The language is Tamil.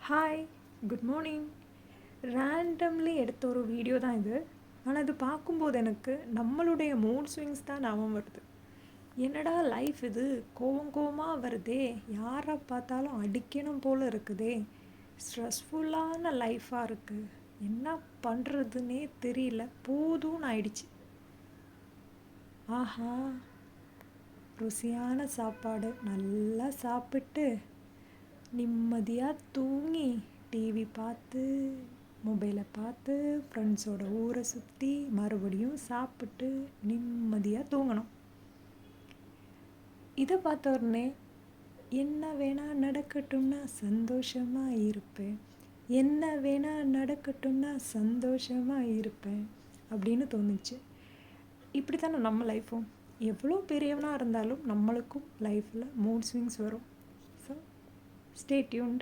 Hi, good morning. ரேண்டம்லி எடுத்த ஒரு வீடியோ தான் இது. ஆனால் இது பார்க்கும்போது எனக்கு நம்மளுடைய மூட் ஸ்விங்ஸ் தான் ஞாபகம் வருது. என்னடா லைஃப் இது, கோவம் கோவமாக வருதே, யாரை பார்த்தாலும் அடிக்கணும் போல் இருக்குதே, ஸ்ட்ரெஸ்ஃபுல்லான லைஃபாக இருக்குது, என்ன பண்ணுறதுன்னே தெரியல, போதும்னு ஆயிடுச்சு. ஆஹா, ருசியான சாப்பாடு நல்லா சாப்பிட்டு நிம்மதியாக தூங்கி டிவி பார்த்து மொபைலை பார்த்து ஃப்ரெண்ட்ஸோட ஊரை சுற்றி மறுபடியும் சாப்பிட்டு நிம்மதியாக தூங்கணும். இதை பார்த்த உடனே என்ன வேணால் நடக்கட்டும்னா சந்தோஷமாக இருப்பேன், என்ன வேணால் நடக்கட்டும்னா சந்தோஷமாக இருப்பேன் அப்படின்னு தோணுச்சு. இப்படி தானே நம்ம லைஃப்பும். எவ்வளோ பெரியவனாக இருந்தாலும் நம்மளுக்கும் லைஃப்பில் மூட் ஸ்விங்ஸ் வரும். So stay tuned.